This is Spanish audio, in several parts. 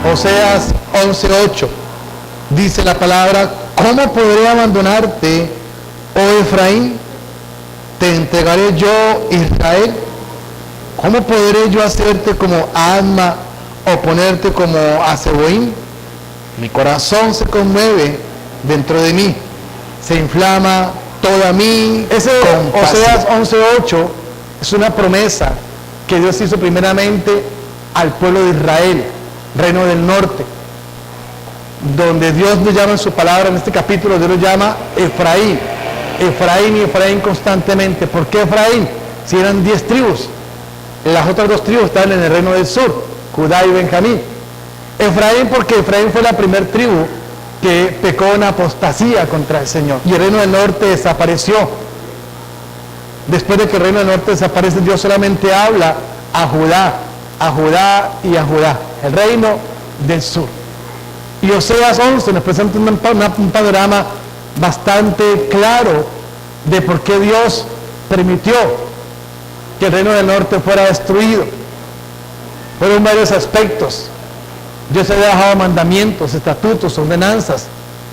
Oseas 11:8. Dice la palabra: ¿cómo podré abandonarte, oh Efraín? Te entregaré yo, Israel. ¿Cómo podré yo hacerte como Adma o ponerte como a Zeboim? Mi corazón se conmueve dentro de mí, se inflama toda mí. Ese Oseas 11:8 es una promesa que Dios hizo primeramente al pueblo de Israel, reino del norte, donde Dios le llama en su palabra, en este capítulo Dios lo llama Efraín, Efraín y Efraín constantemente. ¿Por qué Efraín? Si eran 10 tribus, las otras 2 tribus estaban en el reino del sur, Judá y Benjamín. Efraín porque Efraín fue la primer tribu que pecó en apostasía contra el Señor, y el reino del norte desapareció. Después de que el reino del norte desaparece, Dios solamente habla a Judá y a Judá, el reino del sur. Y Oseas 11 nos presenta un panorama bastante claro de por qué Dios permitió que el reino del norte fuera destruido. Fueron varios aspectos. Dios había dejado mandamientos, estatutos, ordenanzas,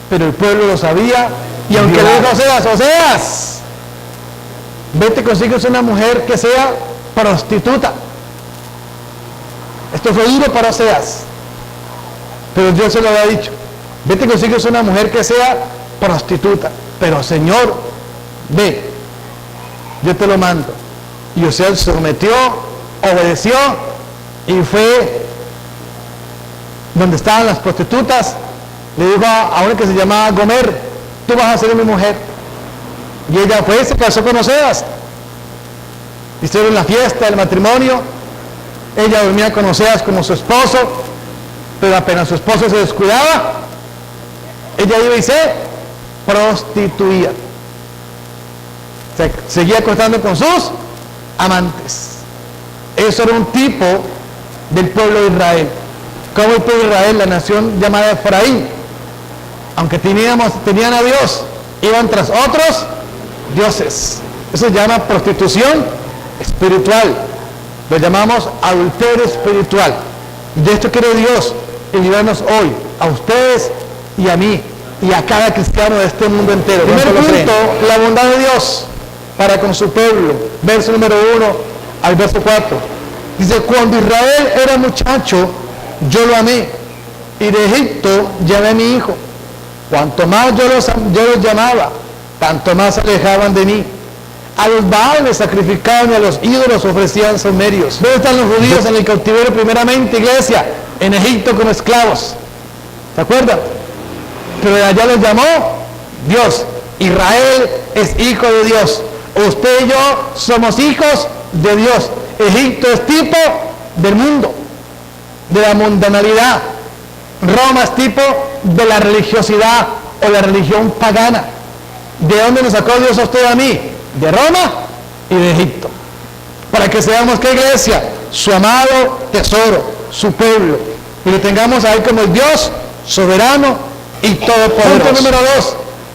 pero el pueblo lo sabía, y aunque le dijo a Oseas: Oseas, vete, consigues una mujer que sea prostituta. Esto fue duro para Oseas, pero Dios se lo había dicho: vete, consigues una mujer que sea prostituta. Pero Señor, ve, yo te lo mando. Y Oseas se sometió, obedeció, y fue donde estaban las prostitutas. Le dijo a una que se llamaba Gomer: tú vas a ser mi mujer. Y ella fue y se casó con Oseas. Hicieron la fiesta del matrimonio. Ella dormía con Oseas como su esposo, pero apenas su esposo se descuidaba, ella iba y se prostituía. Se seguía acostando con sus amantes. Eso era un tipo del pueblo de Israel. Como el pueblo de Israel, la nación llamada Efraín, aunque tenían a Dios, iban tras otros dioses. Eso se llama prostitución espiritual. Lo llamamos adulterio espiritual. De esto quiere Dios librarnos hoy, a ustedes y a mí, y a cada cristiano de este mundo entero. Primer punto, la bondad de Dios para con su pueblo. Verso número 1 al verso 4. Dice: cuando Israel era muchacho, yo lo amé, y de Egipto llamé a mi hijo. Cuanto más yo los llamaba, tanto más se alejaban de mí. A los Baales sacrificaban y a los ídolos ofrecían saumerios. ¿Dónde están los judíos en el cautiverio primeramente, iglesia? En Egipto como esclavos. ¿Se acuerdan? Pero allá los llamó Dios. Israel es hijo de Dios. Usted y yo somos hijos de Dios. Egipto es tipo del mundo, de la mundanalidad. Roma es tipo de la religiosidad o la religión pagana. ¿De dónde nos sacó Dios a usted y a mí? De Roma y de Egipto. Para que seamos, ¿qué iglesia? Su amado tesoro, su pueblo, y lo tengamos ahí como el Dios soberano y todopoderoso. Punto número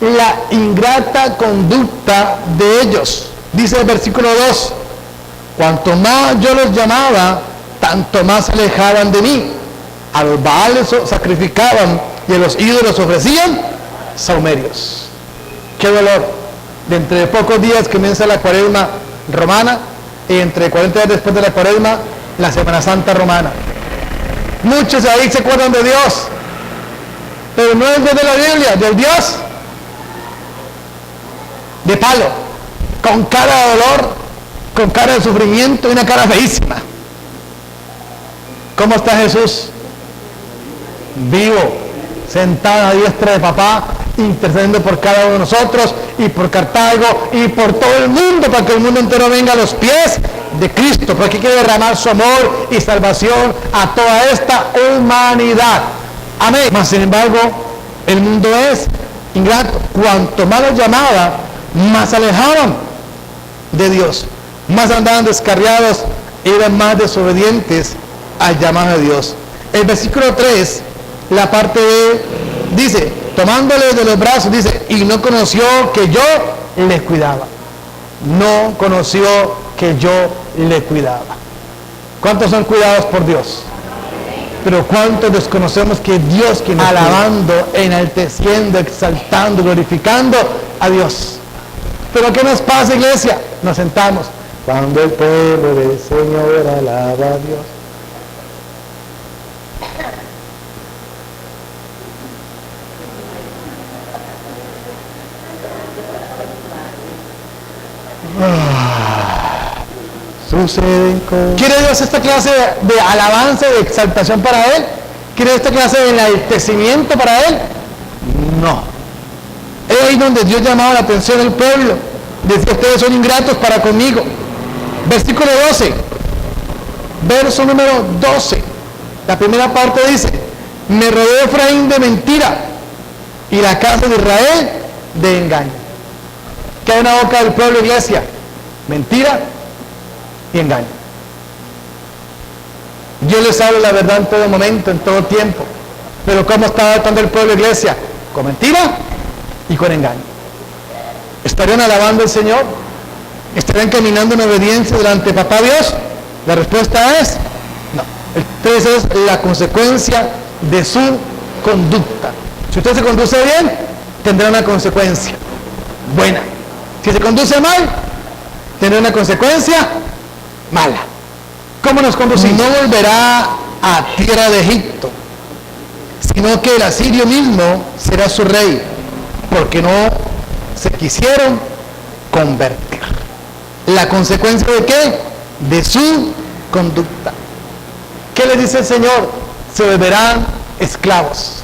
2, la ingrata conducta de ellos. Dice el versículo 2: cuanto más yo los llamaba, tanto más se alejaban de mí. A los Baales sacrificaban y a los ídolos ofrecían saumerios. ¡Qué dolor! Dentro de pocos días comienza la cuaresma romana, y entre 40 días después de la cuaresma, la Semana Santa romana. Muchos ahí se acuerdan de Dios, pero no es Dios de la Biblia, del Dios de palo, con cara de dolor, con cara de sufrimiento y una cara feísima. ¿Cómo está Jesús? Vivo, sentado a la diestra de papá, intercediendo por cada uno de nosotros y por Cartago y por todo el mundo, para que el mundo entero venga a los pies de Cristo, porque quiere derramar su amor y salvación a toda esta humanidad. Amén. Mas sin embargo, el mundo es ingrato. Cuanto más los llamaba, más se alejaban de Dios, más andaban descarriados, eran más desobedientes al llamado de Dios. El versículo 3, la parte B, dice: tomándole de los brazos, dice, y no conoció que yo le cuidaba. No conoció que yo le cuidaba. ¿Cuántos son cuidados por Dios? Pero ¿cuántos desconocemos que Dios quien alabando, enalteciendo, exaltando, glorificando a Dios? Pero ¿qué nos pasa, iglesia? Nos sentamos. Cuando el pueblo del Señor alaba a Dios. Suceden cosas. ¿Quiere Dios esta clase de alabanza y de exaltación para Él? ¿Quiere esta clase de enaltecimiento para Él? No. Es ahí donde Dios llamaba la atención del pueblo. Decía, ustedes son ingratos para conmigo. Versículo 12. Verso número 12. La primera parte dice, me rodeó Efraín de mentira y la casa de Israel de engaño. ¿Qué hay en la boca del pueblo, iglesia? Mentira y engaño. Dios les habla la verdad en todo momento, en todo tiempo. Pero ¿cómo está tratando el pueblo, iglesia? Con mentira y con engaño. ¿Estarían alabando al Señor? ¿Estarían caminando en obediencia delante de Papá Dios? La respuesta es no. Entonces es la consecuencia de su conducta. Si usted se conduce bien, tendrá una consecuencia buena. Si se conduce mal, tendrá una consecuencia mala. ¿Cómo nos conducimos? No volverá a tierra de Egipto, sino que el asirio mismo será su rey, porque no se quisieron convertir. ¿La consecuencia de qué? De su conducta. ¿Qué le dice el Señor? Se volverán esclavos,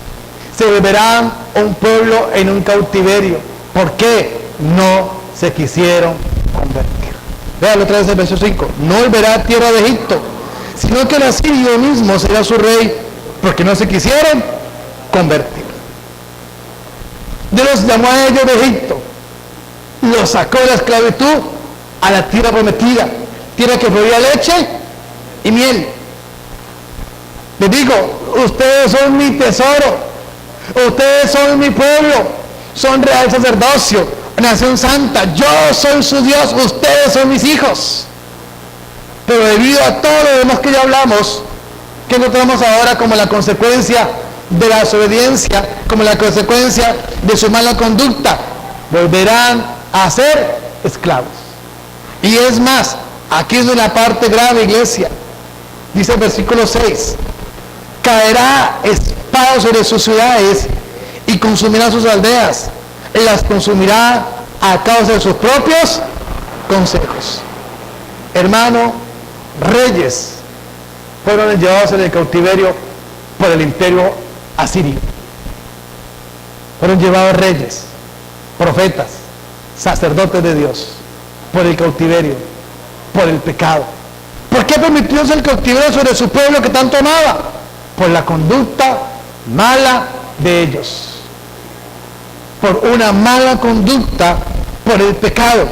se volverán un pueblo en un cautiverio. ¿Por qué? No se quisieron convertir. Véalo otra vez el verso 5. No volverá a tierra de Egipto, sino que el asirio mismo será su rey, porque no se quisieron convertir. Dios los llamó a ellos de Egipto, los sacó de la esclavitud a la tierra prometida, tierra que fluía leche y miel. Les digo, ustedes son mi tesoro, ustedes son mi pueblo, son real sacerdocio, nación santa, yo soy su Dios, ustedes son mis hijos. Pero debido a todo lo demás que ya hablamos, ¿qué encontramos ahora como la consecuencia de la desobediencia, como la consecuencia de su mala conducta? Volverán a ser esclavos. Y es más, aquí es una parte grave, iglesia. Dice el versículo 6, caerá espada sobre sus ciudades y consumirá sus aldeas, y las consumirá a causa de sus propios consejos. Hermano, reyes fueron llevados en el cautiverio por el imperio asirio. Fueron llevados reyes, profetas, sacerdotes de Dios, por el cautiverio, por el pecado. ¿Por qué permitió el cautiverio sobre su pueblo que tanto amaba? Por la conducta mala de ellos. Por una mala conducta, por el pecado.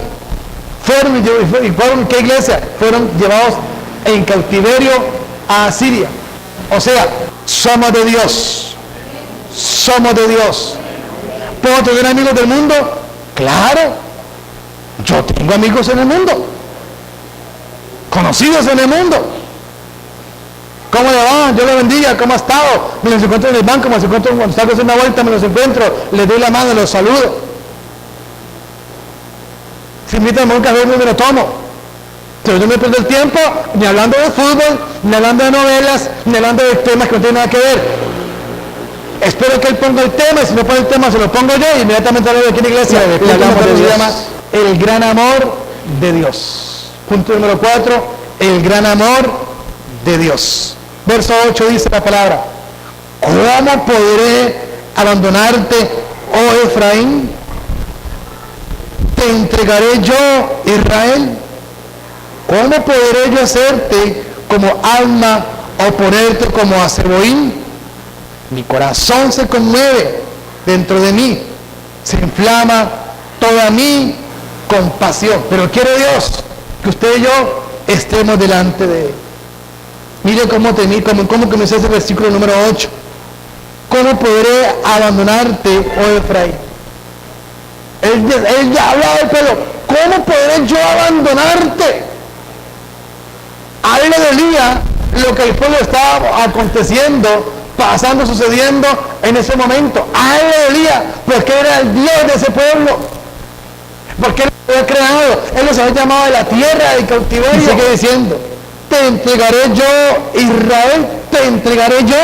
¿Fueron qué iglesia? Fueron llevados en cautiverio a Asiria. O sea, somos de Dios. Somos de Dios. ¿Puedo tener amigos del mundo? Claro. Yo tengo amigos en el mundo. Conocidos en el mundo. ¿Cómo le va? Yo le bendiga. ¿Cómo ha estado? Me los encuentro en el banco, me los encuentro cuando salgo a hacer una vuelta, me los encuentro, les doy la mano, los saludo. Si invitan a un café, me lo tomo. Pero yo no me pierdo el tiempo ni hablando de fútbol, ni hablando de novelas, ni hablando de temas que no tienen nada que ver. Espero que él ponga el tema, y si no pone el tema se lo pongo yo, y inmediatamente hablo de aquí en la iglesia. Le hablamos de Dios. El gran amor de Dios. Punto número 4, el gran amor de Dios. Verso 8 dice la palabra, ¿cómo podré abandonarte, oh Efraín? ¿Te entregaré yo, Israel? ¿Cómo podré yo hacerte como alma o ponerte como a Zeboín? Mi corazón se conmueve dentro de mí, se inflama toda mi compasión. Pero quiere Dios que usted y yo estemos delante de Él. Mire cómo comienza ese versículo número 8. ¿Cómo podré abandonarte, oh Efraín? Él ya hablaba del pueblo. ¿Cómo podré yo abandonarte? A él le dolía lo que el pueblo estaba aconteciendo, pasando, sucediendo en ese momento. A él le dolía, porque era el Dios de ese pueblo, porque él lo había creado, él los había llamado de la tierra del cautiverio. Y sigue diciendo: te entregaré yo, Israel, te entregaré yo.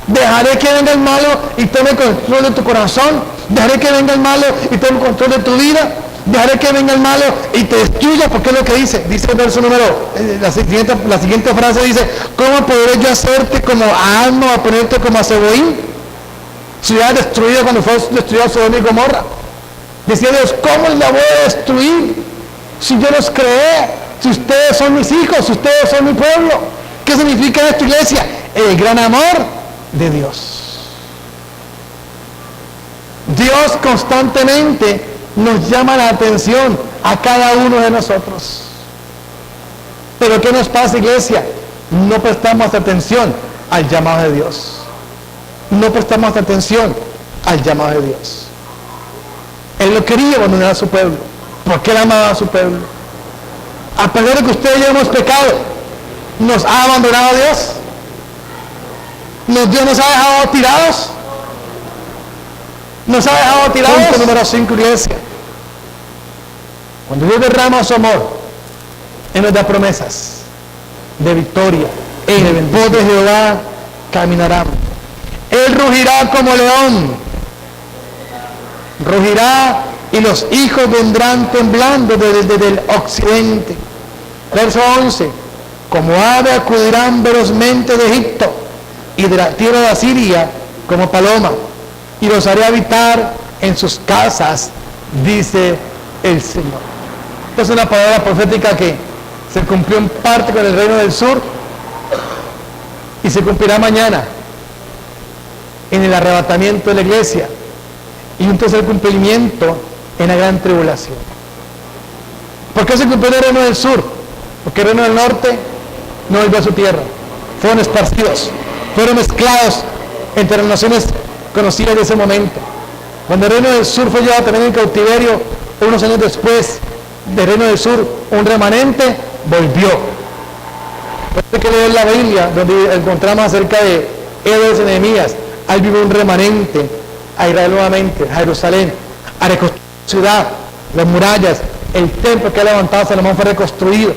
Dejaré que venga el malo y tome control de tu corazón. Dejaré que venga el malo y tome control de tu vida. Dejaré que venga el malo y te destruya, porque es lo que dice. Dice el verso número, la siguiente frase dice: ¿cómo podré yo hacerte como a Adma, a ponerte como a Seboín? Ciudad destruida cuando fue destruida Sodoma y Gomorra. Decía Dios: ¿cómo la voy a destruir? Si yo los creé, si ustedes son mis hijos, si ustedes son mi pueblo. ¿Qué significa esto, iglesia? El gran amor de Dios. Dios constantemente nos llama la atención a cada uno de nosotros. Pero ¿qué nos pasa, iglesia? No prestamos atención al llamado de Dios. No prestamos atención al llamado de Dios. Él no quería abandonar a su pueblo, porque Él amaba a su pueblo. A pesar de que ustedes y yo hemos pecado, ¿nos ha abandonado Dios? ¿Dios nos ha dejado tirados? ¿Nos ha dejado tirados? Punto número 5, iglesia. Cuando Dios derrama su amor, Él nos da promesas de victoria. En pos de Jehová caminarán. Él rugirá como león. Rugirá y los hijos vendrán temblando desde el occidente. Verso 11. Como ave acudirán velozmente de Egipto y de la tierra de Asiria como paloma, y los haré habitar en sus casas, dice el Señor. Esta es una palabra profética que se cumplió en parte con el reino del sur y se cumplirá mañana en el arrebatamiento de la iglesia, y un tercer cumplimiento en la gran tribulación. ¿Por qué se cumplió el reino del sur? Porque el reino del norte no volvió a su tierra, fueron esparcidos, fueron mezclados entre las naciones conocidas de ese momento. Cuando el reino del sur fue llevado también en cautiverio, unos años después del reino del sur, un remanente volvió. Hay que leer la Biblia, donde encontramos acerca de héroes y Nehemías. Ahí vive un remanente a Israel nuevamente, a Jerusalén, a reconstruir la ciudad, las murallas, el templo que ha levantado Salomón fue reconstruido.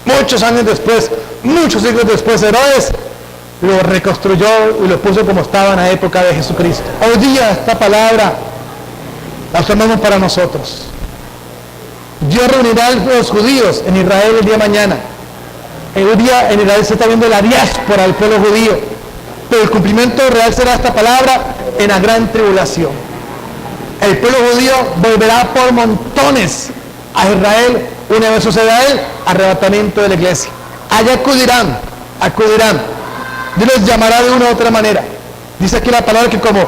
Muchos años después, muchos siglos después, Herodes lo reconstruyó y lo puso como estaba en la época de Jesucristo. Hoy día esta palabra la tomamos para nosotros. Dios reunirá a los judíos en Israel el día de mañana. El día en Israel se está viendo la diáspora del pueblo judío, pero el cumplimiento real será esta palabra en la gran tribulación. El pueblo judío volverá por montones a Israel una vez suceda el arrebatamiento de la iglesia. Allá acudirán. Dios los llamará de una u otra manera. Dice aquí la palabra que como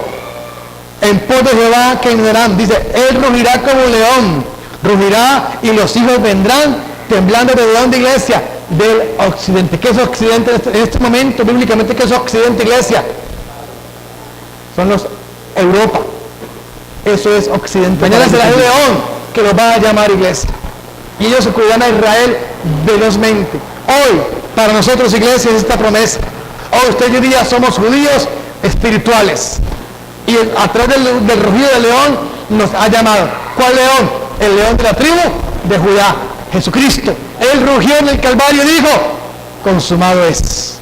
en pos de Jehová caminarán. Dice: Él rugirá como león, rugirá y los hijos vendrán temblando. ¿De dónde, iglesia? Del occidente. ¿Qué es occidente en este momento? Bíblicamente, ¿qué es occidente, iglesia? Son los Europa. Eso es occidente. Mañana será el león que los va a llamar, iglesia. Y ellos acudirán a Israel velozmente. Hoy, para nosotros, iglesia, es esta promesa. Hoy usted y yo somos judíos espirituales. Y a través del rugido del león nos ha llamado. ¿Cuál león? El león de la tribu de Judá, Jesucristo. Él rugió en el Calvario y dijo: consumado es.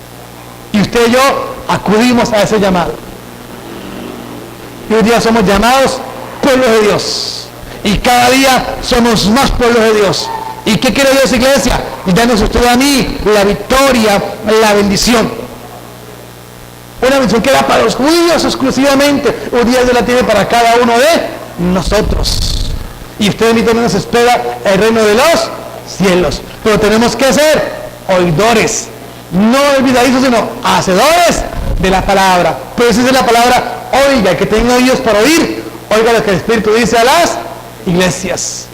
Y usted y yo acudimos a ese llamado. Y hoy día somos llamados pueblos de Dios. Y cada día somos más pueblos de Dios. ¿Y qué quiere Dios, iglesia? Y danos usted a mí la victoria, la bendición. Una bendición que era para los judíos exclusivamente. Hoy día Dios la tiene para cada uno de nosotros. Y usted y mí también nos espera el reino de los cielos. Pero tenemos que ser oidores, no olvidadizos, sino hacedores de la palabra. Pero esa es la palabra: oiga, que tenga oídos para oír, oiga lo que el Espíritu dice a las iglesias.